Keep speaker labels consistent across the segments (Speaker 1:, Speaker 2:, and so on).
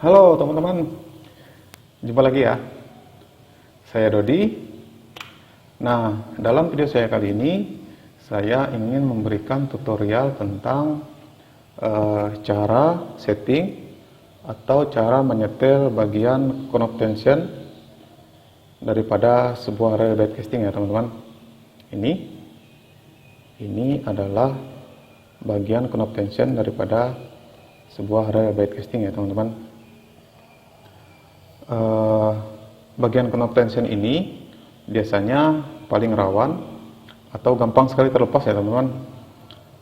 Speaker 1: Halo teman-teman, jumpa lagi ya. Saya Dodi. Nah, dalam video saya kali ini, saya ingin memberikan tutorial tentang cara setting atau cara menyetel bagian knob tension daripada sebuah rel broadcasting ya teman-teman. Ini adalah bagian knob tension daripada sebuah rel broadcasting ya teman-teman. Bagian knob tension ini biasanya paling rawan atau gampang sekali terlepas ya teman-teman.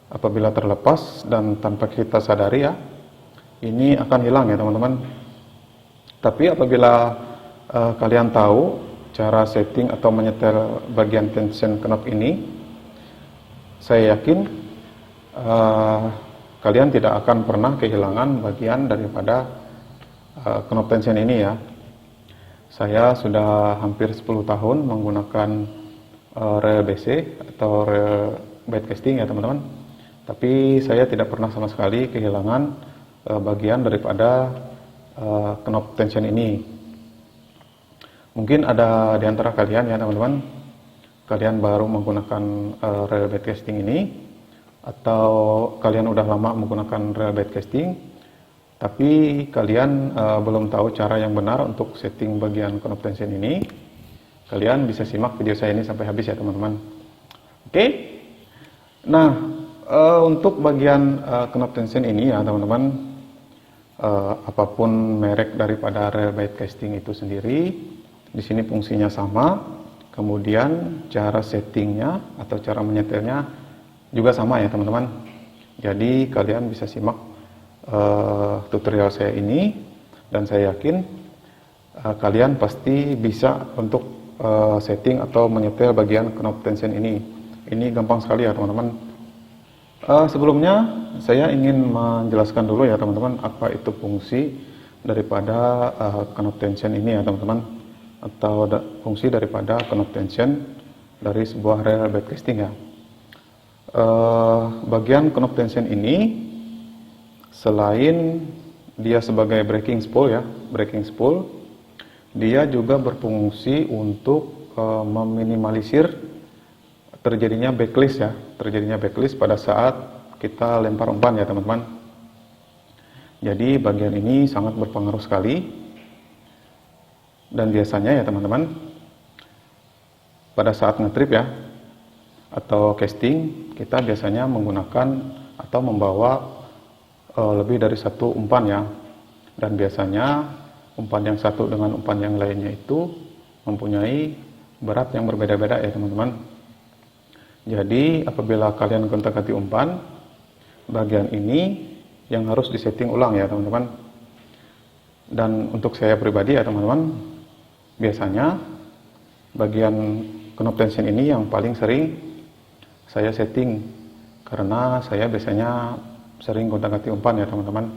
Speaker 1: Apabila terlepas dan tanpa kita sadari ya, ini akan hilang ya teman-teman. Tapi apabila kalian tahu cara setting atau menyetel bagian tension knob ini, saya yakin kalian tidak akan pernah kehilangan bagian daripada knob tension ini ya. Saya sudah hampir 10 tahun menggunakan rel BC atau rel broadcasting ya teman-teman. Tapi saya tidak pernah sama sekali kehilangan bagian daripada knob tension ini. Mungkin ada di antara kalian ya teman-teman, kalian baru menggunakan rel broadcasting ini, atau kalian udah lama menggunakan rel broadcasting, tapi kalian belum tahu cara yang benar untuk setting bagian knob tension ini. Kalian bisa simak video saya ini sampai habis ya teman-teman. Oke. Nah, untuk bagian knob tension ini ya teman-teman, apapun merek daripada rel broadcasting itu sendiri, di sini fungsinya sama. Kemudian cara settingnya atau cara menyetelnya juga sama ya teman-teman. Jadi kalian bisa simak tutorial saya ini, dan saya yakin kalian pasti bisa untuk setting atau menyetel bagian knob tension ini. Ini gampang sekali ya teman-teman. Sebelumnya saya ingin menjelaskan dulu ya teman-teman, apa itu fungsi daripada knob tension ini ya teman-teman, atau fungsi daripada knob tension dari sebuah rel broadcasting ya. Bagian knob tension ini, selain dia sebagai breaking spool ya, dia juga berfungsi untuk meminimalisir terjadinya backlist pada saat kita lempar umpan ya teman-teman. Jadi bagian ini sangat berpengaruh sekali, dan biasanya ya teman-teman, pada saat ngetrip ya atau casting, kita biasanya menggunakan atau membawa lebih dari satu umpan ya, dan biasanya umpan yang satu dengan umpan yang lainnya itu mempunyai berat yang berbeda-beda ya teman-teman. Jadi apabila kalian gonta-ganti umpan, bagian ini yang harus disetting ulang ya teman-teman. Dan untuk saya pribadi ya teman-teman, biasanya bagian knob tension ini yang paling sering saya setting, karena saya biasanya sering gonta-ganti umpan ya teman-teman.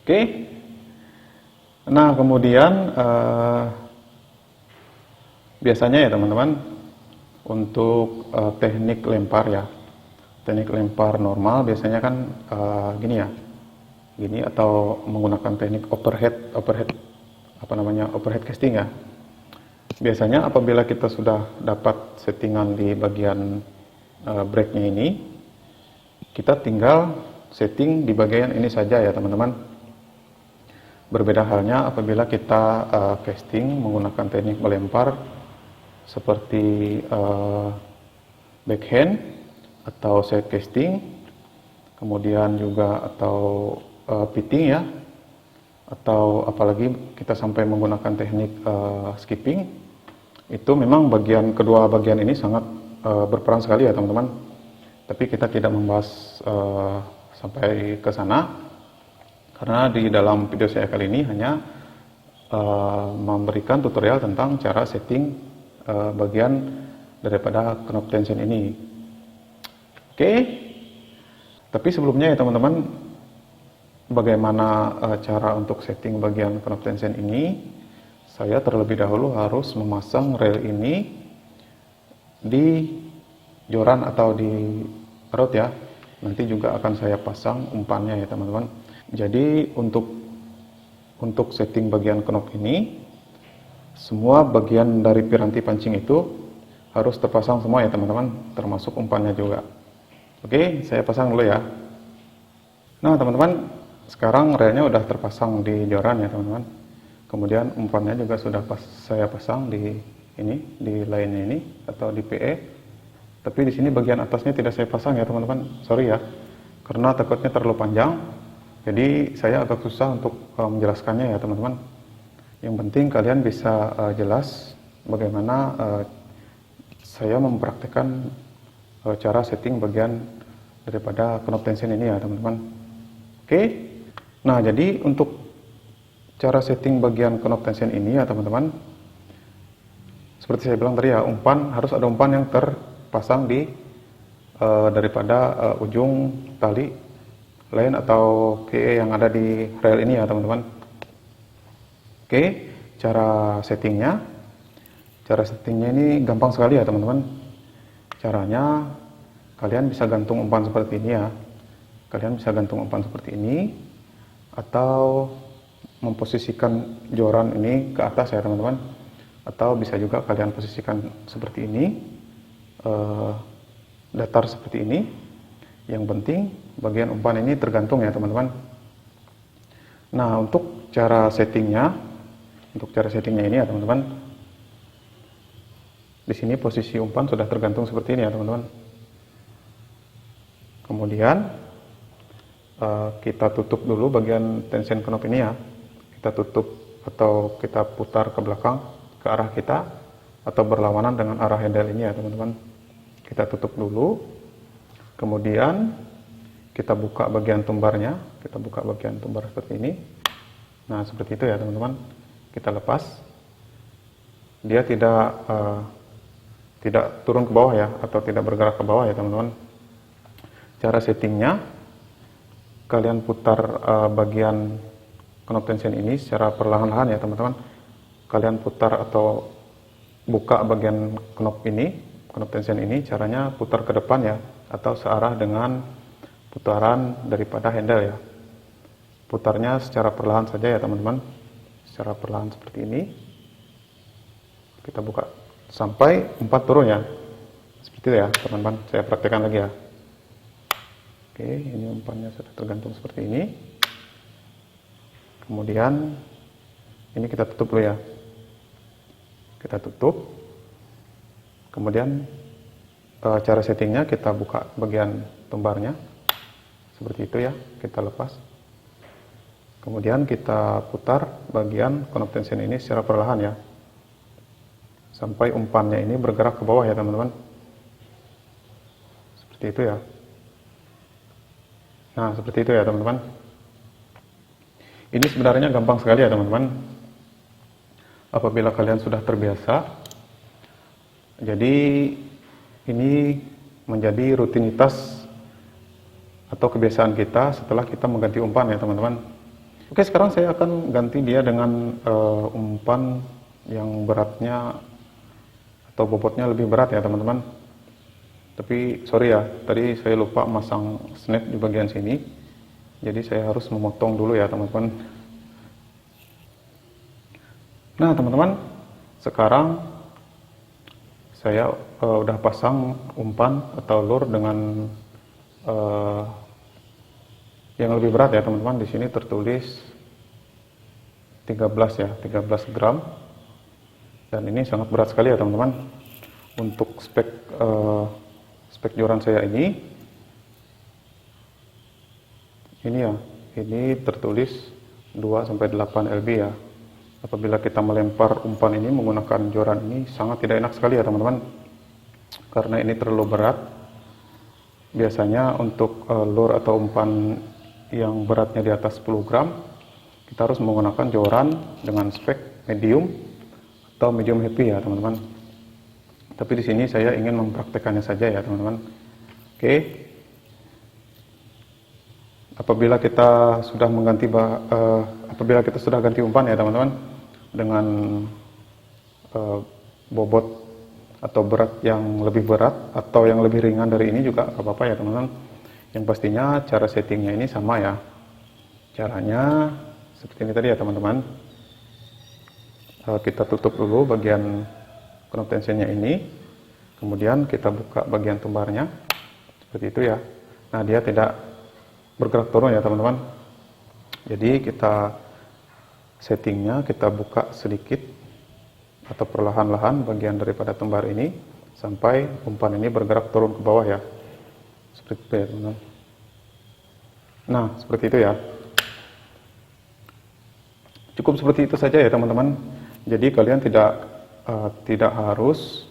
Speaker 1: Oke. Nah kemudian biasanya ya teman-teman, untuk teknik lempar ya, teknik lempar normal biasanya kan gini atau menggunakan teknik overhead casting ya. Biasanya apabila kita sudah dapat settingan di bagian breaknya ini, kita tinggal setting di bagian ini saja ya teman-teman. Berbeda halnya apabila kita casting menggunakan teknik melempar seperti backhand atau side casting, kemudian juga atau pitting ya, atau apalagi kita sampai menggunakan teknik skipping. Itu memang kedua bagian ini sangat berperan sekali ya teman-teman. Tapi kita tidak membahas sampai ke sana, karena di dalam video saya kali ini hanya memberikan tutorial tentang cara setting bagian daripada knob tension ini. Oke. Tapi sebelumnya ya teman-teman, bagaimana cara untuk setting bagian knob tension ini? Saya terlebih dahulu harus memasang rel ini di joran atau di rod ya. Nanti juga akan saya pasang umpannya ya teman-teman. Jadi untuk untuk setting bagian knob ini, semua bagian dari piranti pancing itu harus terpasang semua ya teman-teman, termasuk umpannya juga. Oke, saya pasang dulu ya. Nah teman-teman, sekarang relnya udah terpasang di joran ya teman-teman. Kemudian umpannya juga sudah saya pasang di ini, di lainnya ini atau di PE. Tapi di sini bagian atasnya tidak saya pasang ya teman-teman. Sorry ya, karena takutnya terlalu panjang. Jadi saya agak susah untuk menjelaskannya ya teman-teman. Yang penting kalian bisa jelas bagaimana saya mempraktekkan cara setting bagian daripada knob tension ini ya teman-teman. Oke. Nah, jadi untuk cara setting bagian knob tension ini ya teman-teman, seperti saya bilang tadi ya, umpan harus ada umpan yang terpasang di daripada ujung tali lain atau PE yang ada di rel ini ya teman-teman. Oke, cara settingnya ini gampang sekali ya teman-teman. Caranya kalian bisa gantung umpan seperti ini ya. Kalian bisa gantung umpan seperti ini atau memposisikan joran ini ke atas ya teman-teman. Atau bisa juga kalian posisikan seperti ini, datar seperti ini. Yang penting bagian umpan ini tergantung ya teman-teman. Nah, untuk cara settingnya ini ya teman-teman. Di sini posisi umpan sudah tergantung seperti ini ya teman-teman. Kemudian kita tutup dulu bagian tension knob ini ya. Kita tutup atau kita putar ke belakang ke arah kita atau berlawanan dengan arah handle ini ya teman-teman. Kita tutup dulu. Kemudian kita buka bagian tumbarnya, kita buka bagian tumbar seperti ini. Nah, seperti itu ya teman-teman. Kita lepas. Dia tidak turun ke bawah ya, atau tidak bergerak ke bawah ya teman-teman. Cara settingnya, kalian putar bagian knob tension ini secara perlahan-lahan ya teman-teman. Kalian putar atau buka bagian knob tension ini, caranya putar ke depan ya, atau searah dengan putaran daripada handle ya. Putarnya secara perlahan saja ya teman-teman, secara perlahan seperti ini. Kita buka sampai 4 turun ya, seperti itu ya teman-teman. Saya praktekkan lagi ya. Oke, ini umpannya sudah tergantung seperti ini. Kemudian ini kita tutup dulu ya, kita tutup. Kemudian cara settingnya, kita buka bagian tumbarnya seperti itu ya, kita lepas. Kemudian kita putar bagian knob tension ini secara perlahan ya, sampai umpannya ini bergerak ke bawah ya teman-teman. Seperti itu ya. Nah, seperti itu ya teman-teman. Ini sebenarnya gampang sekali ya teman-teman. Apabila kalian sudah terbiasa, jadi ini menjadi rutinitas atau kebiasaan kita setelah kita mengganti umpan ya teman-teman. Oke, sekarang saya akan ganti dia dengan umpan yang beratnya atau bobotnya lebih berat ya teman-teman. Tapi sorry ya, tadi saya lupa masang snap di bagian sini, jadi saya harus memotong dulu ya teman-teman. Nah teman-teman, sekarang saya udah pasang umpan atau lure dengan yang lebih berat ya teman-teman. Di sini tertulis 13 ya, 13 gram. Dan ini sangat berat sekali ya teman-teman. Untuk spek joran saya ini ya, ini tertulis 2-8 lb ya. Apabila kita melempar umpan ini menggunakan joran ini sangat tidak enak sekali ya teman-teman, karena ini terlalu berat. Biasanya untuk lure atau umpan yang beratnya di atas 10 gram, kita harus menggunakan joran dengan spek medium atau medium heavy ya teman-teman. Tapi di sini saya ingin mempraktekannya saja ya teman-teman. Oke. Apabila kita sudah ganti umpan ya teman-teman, dengan bobot atau berat yang lebih berat atau yang lebih ringan dari ini juga gak apa-apa ya teman-teman. Yang pastinya cara settingnya ini sama ya. Caranya seperti ini tadi ya teman-teman. Kita tutup dulu bagian knob tensionnya ini, kemudian kita buka bagian tumbarnya seperti itu ya. Nah, dia tidak bergerak turun ya teman-teman. Jadi kita settingnya, kita buka sedikit atau perlahan-lahan bagian daripada tumbar ini sampai umpan ini bergerak turun ke bawah ya, seperti itu ya teman-teman. Nah, seperti itu ya. Cukup seperti itu saja ya teman-teman. Jadi kalian tidak harus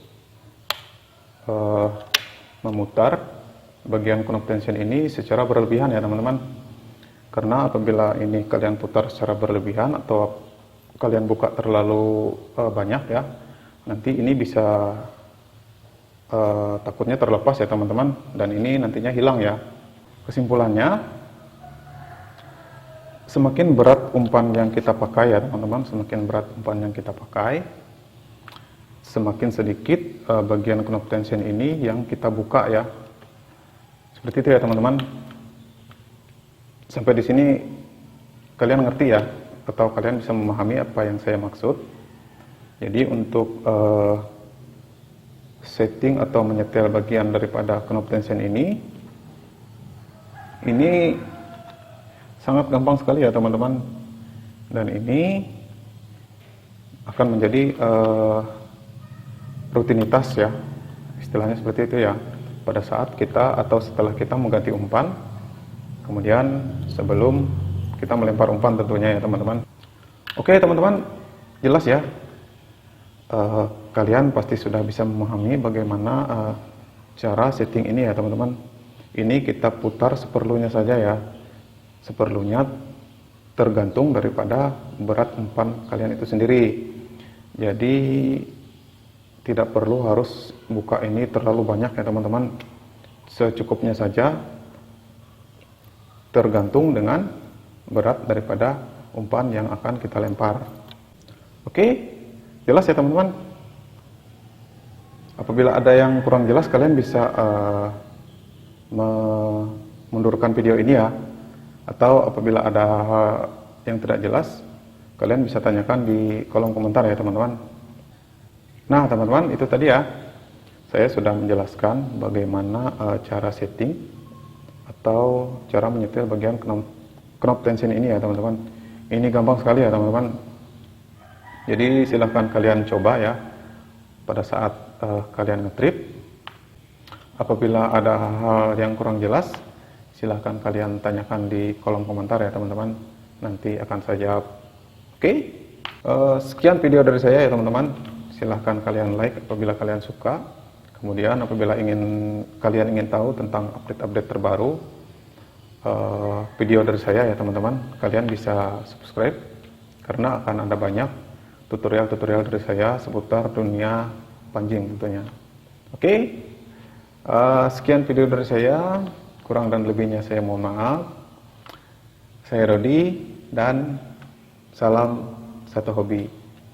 Speaker 1: memutar bagian knob tension ini secara berlebihan ya teman-teman. Karena apabila ini kalian putar secara berlebihan atau kalian buka terlalu banyak ya, nanti ini bisa takutnya terlepas ya teman-teman, dan ini nantinya hilang ya. Kesimpulannya, semakin berat umpan yang kita pakai ya teman-teman, semakin berat umpan yang kita pakai, semakin sedikit bagian knob tension ini yang kita buka ya. Seperti itu ya teman-teman. Sampai di sini kalian ngerti ya, atau kalian bisa memahami apa yang saya maksud. Jadi untuk setting atau menyetel bagian daripada knob tension ini sangat gampang sekali ya teman-teman, dan ini akan menjadi rutinitas ya, istilahnya seperti itu ya, pada saat kita atau setelah kita mengganti umpan, kemudian sebelum kita melempar umpan tentunya ya teman-teman. Oke teman-teman, jelas ya, kalian pasti sudah bisa memahami bagaimana cara setting ini ya teman-teman. Ini kita putar seperlunya saja ya, seperlunya tergantung daripada berat umpan kalian itu sendiri. Jadi tidak perlu harus buka ini terlalu banyak ya teman-teman, secukupnya saja, tergantung dengan berat daripada umpan yang akan kita lempar. Oke, jelas ya teman-teman. Apabila ada yang kurang jelas, kalian bisa mundurkan video ini ya. Atau apabila ada hal yang tidak jelas, kalian bisa tanyakan di kolom komentar ya teman-teman. Nah teman-teman, itu tadi ya, saya sudah menjelaskan bagaimana cara setting atau cara menyetel bagian knob tension ini ya teman-teman. Ini gampang sekali ya teman-teman. Jadi silahkan kalian coba ya pada saat kalian ngetrip. Apabila ada hal yang kurang jelas, silahkan kalian tanyakan di kolom komentar ya teman-teman, nanti akan saya jawab. Oke, sekian video dari saya ya teman-teman. Silahkan kalian like apabila kalian suka. Kemudian apabila kalian ingin tahu tentang update-update terbaru video dari saya ya teman-teman, kalian bisa subscribe, karena akan ada banyak tutorial-tutorial dari saya seputar dunia pancing tentunya. Oke, sekian video dari saya. Kurang dan lebihnya saya mohon maaf. Saya Rodi, dan salam satu hobi.